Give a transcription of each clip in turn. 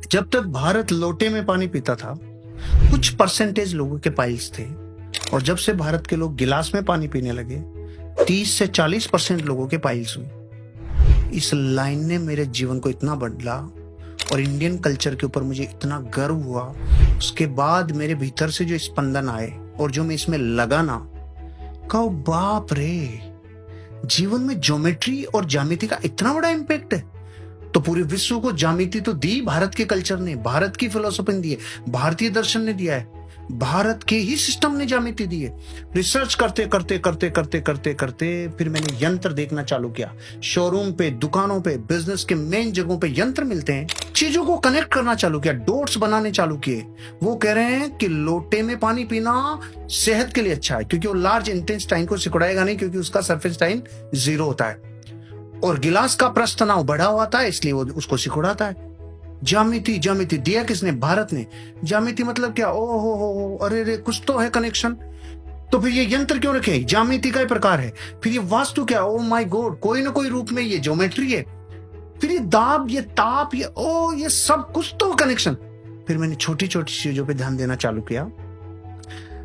जब तक भारत लोटे में पानी पीता था, कुछ परसेंटेज लोगों के पाइल्स थे, और जब से भारत के लोग गिलास में पानी पीने लगे, 30 से 40% लोगों के पाइल्स हुई। इस लाइन ने मेरे जीवन को इतना बदला और इंडियन कल्चर के ऊपर मुझे इतना गर्व हुआ। उसके बाद मेरे भीतर से जो स्पंदन आए और जो मैं इसमें लगा ना, कहो बाप रे, जीवन में ज्योमेट्री और ज्यामिति का इतना बड़ा इम्पैक्ट है। तो पूरे विश्व को ज्यामिति तो दी भारत के कल्चर ने, भारत की फिलोसफी ने दी है, भारतीय दर्शन ने दिया है, भारत के ही सिस्टम ने ज्यामिति दी है। रिसर्च करते करते करते करते करते करते फिर मैंने यंत्र देखना चालू किया। शोरूम पे, दुकानों पे, बिजनेस के मेन जगहों पे यंत्र मिलते हैं। चीजों को कनेक्ट करना चालू किया, डॉट्स बनाने चालू किए। वो कह रहे हैं कि लोटे में पानी पीना सेहत के लिए अच्छा है, क्योंकि वो लार्ज इंटेस्टाइन को सिकुड़ाएगा नहीं, क्योंकि उसका सरफेस टाइन 0 होता है, और गिलास का प्रस्थ तनाव बढ़ा हुआ था, इसलिए वो उसको सिकुड़ाता है। ज्यामिति, ज्यामिति दिया किसने? भारत ने। ज्यामिति मतलब क्या? ओ हो, अरे रे, कुछ तो है कनेक्शन। तो फिर ये यंत्र क्यों रखे? ज्यामिति का ही प्रकार है। फिर ये वास्तु क्या? ओ माय गॉड, कोई ना कोई रूप में ये ज्योमेट्री है। फिर ये दाब, ये ताप, ये सब कुछ तो कनेक्शन। फिर मैंने छोटी छोटी चीजों पे ध्यान देना चालू किया।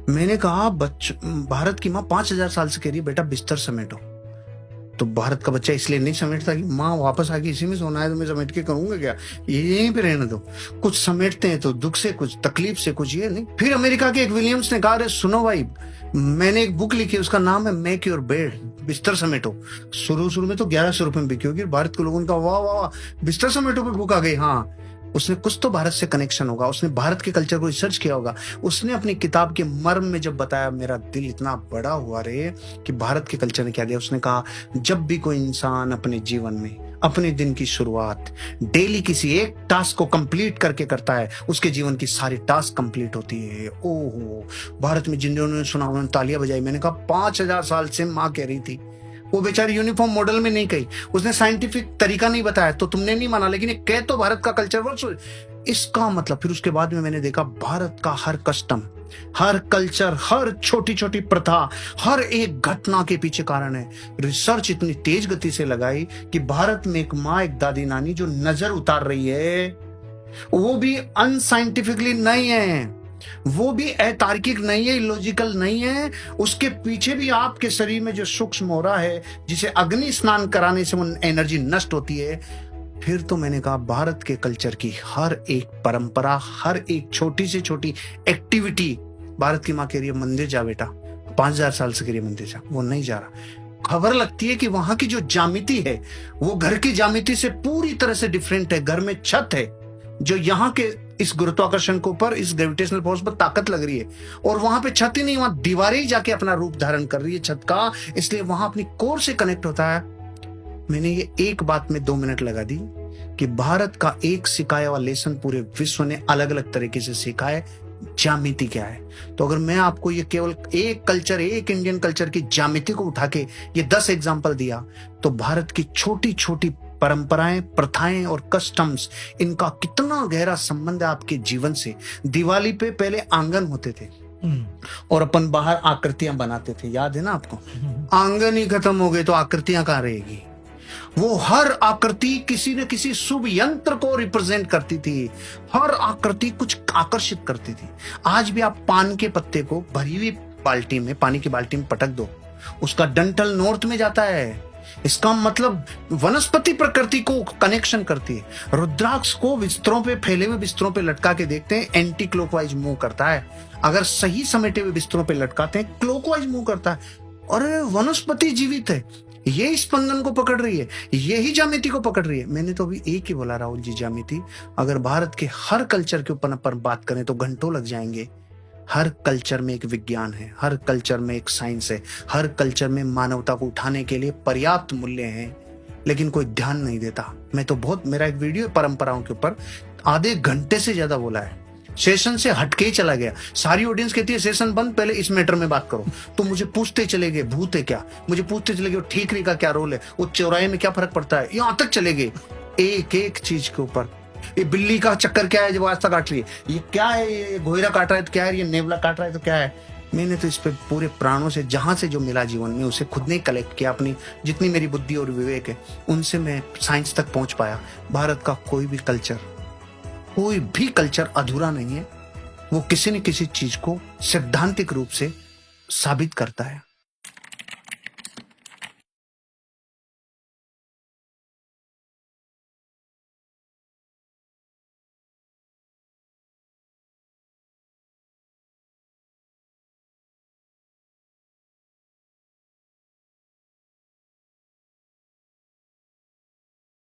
मैंने कहा, भारत की माँ 5000 साल से कह रही है, बेटा बिस्तर समेटो। तो भारत का बच्चा इसलिए नहीं समेटता कि माँ वापस आके इसी में सोना है, तो मैं समेट के करूंगा क्या, ये यहीं पे रहने दो। कुछ समेटते हैं तो दुख से, कुछ तकलीफ से, कुछ ये नहीं। फिर अमेरिका के एक विलियम्स ने कहा, अरे सुनो भाई, मैंने एक बुक लिखी, उसका नाम है मेक योर बेड, बिस्तर समेटो। शुरू में तो 1100 रुपए में बिकी होगी। भारत के लोगों ने कहा, वाह वाह, बिस्तर समेटो पे बुक आ गई। हाँ, उसने कुछ तो भारत से कनेक्शन होगा, उसने भारत के कल्चर को रिसर्च किया होगा। उसने अपनी किताब के मर्म में जब बताया, मेरा दिल इतना बड़ा हुआ रे कि भारत के कल्चर ने क्या दिया। उसने कहा, जब भी कोई इंसान अपने जीवन में अपने दिन की शुरुआत डेली किसी एक टास्क को कंप्लीट करके करता है, उसके जीवन की सारी टास्क कंप्लीट होती है। ओहो, भारत में जिन्होंने सुना उन्होंने तालियां बजाई। मैंने कहा 5000 साल से माँ कह रही थी। वो बेचारी यूनिफॉर्म मॉडल में नहीं कही, उसने साइंटिफिक तरीका नहीं बताया, तो तुमने नहीं माना, लेकिन कह तो भारत का कल्चर वर्ष। इसका मतलब फिर उसके बाद में मैंने देखा, भारत का हर कस्टम, हर कल्चर, हर छोटी छोटी प्रथा, हर एक घटना के पीछे कारण है। रिसर्च इतनी तेज गति से लगाई कि भारत में एक माँ, एक दादी नानी जो नजर उतार रही है, वो भी अनसाइंटिफिकली नहीं है, वो भी अतार्किक नहीं है, इलॉजिकल नहीं है। उसके पीछे भी आपके शरीर में जो सूक्ष्म हो रहा है, जिसे अग्नि स्नान कराने से वो एनर्जी नष्ट होती है। फिर तो मैंने कहा, भारत के कल्चर की हर एक परंपरा, हर एक छोटी से छोटी एक्टिविटी, भारत की माँ कह रही है मंदिर जा बेटा, 5000 साल से कह रही है मंदिर जा, वो नहीं जा रहा। खबर लगती है कि वहां की जो ज्यामिति है वो घर की ज्यामिति से पूरी तरह से डिफरेंट है। घर में छत है जो यहाँ के इस गुरुत्वाकर्षण के ऊपर, इस ग्रेविटेशनल फोर्स पर ताकत लग रही है, और वहां पे छत ही नहीं, वहां दीवारें ही जाके अपना रूप धारण कर रही है छत का, इसलिए वहां अपनी कोर से कनेक्ट होता है। मैंने ये एक बात में 2 मिनट लगा दी कि भारत का एक सिखाया हुआ लेसन पूरे विश्व ने अलग अलग तरीके से सीखा है, ज्यामिति क्या है। तो अगर मैं आपको ये केवल एक कल्चर, एक इंडियन कल्चर की ज्यामिति को उठा के ये 10 एग्जाम्पल दिया, तो भारत की छोटी छोटी परंपराएं, प्रथाएं और कस्टम्स, इनका कितना गहरा संबंध है आपके जीवन से। दिवाली पे पहले आंगन होते थे और अपन बाहर आकृतियां बनाते थे, याद है ना आपको? आंगन ही खत्म हो गए तो आकृतियां कहां रहेगी? वो हर आकृति किसी न किसी शुभ यंत्र को रिप्रेजेंट करती थी, हर आकृति कुछ आकर्षित करती थी। आज भी आप पान के पत्ते को भरी हुई बाल्टी में, पानी की बाल्टी में पटक दो, उसका डंठल नॉर्थ में जाता है। इसका मतलब वनस्पति प्रकृति को कनेक्शन करती है। रुद्राक्ष को बिस्तरों पे, फैले हुए बिस्तरों पे लटका के देखते हैं, एंटी क्लॉकवाइज मूव करता है। अगर सही समेटे हुए बिस्तरों पे लटकाते हैं, क्लॉकवाइज मूव करता है। और वनस्पति जीवित है, यही स्पंदन को पकड़ रही है, यही ज्यामिति को पकड़ रही है। मैंने तो अभी एक ही बोला राहुल जी, ज्यामिति। अगर भारत के हर कल्चर के ऊपर अपन बात करें तो घंटों लग जाएंगे। हर कल्चर में एक विज्ञान है, हर कल्चर में एक साइंस है, हर कल्चर में मानवता को उठाने के लिए पर्याप्त मूल्य हैं, लेकिन कोई ध्यान नहीं देता। मैं तो बहुत, मेरा एक वीडियो परंपराओं के ऊपर आधे घंटे से ज्यादा बोला है, सेशन से हटके ही चला गया। सारी ऑडियंस कहती है सेशन बंद, पहले इस मैटर में बात करो। तो मुझे पूछते चले गए भूत है क्या, मुझे पूछते चले गए ठीकरी का क्या रोल है, वो चौराहे में क्या फर्क पड़ता है, यहां तक चले गए एक एक चीज के ऊपर। ये बिल्ली का चक्कर क्या है जो रास्ता काट रही है, ये क्या है, ये घोयरा काट रहा है तो क्या है, ये नेवला काट रहा है तो क्या है। मैंने तो इस पे पूरे प्राणों से, जहां से जो मिला जीवन में, उसे खुद ने कलेक्ट किया। अपनी जितनी मेरी बुद्धि और विवेक है उनसे मैं साइंस तक पहुंच पाया। भारत का कोई भी कल्चर कोई भी कल्चर अधूरा नहीं है, वो किसी न किसी चीज को सैद्धांतिक रूप से साबित करता है।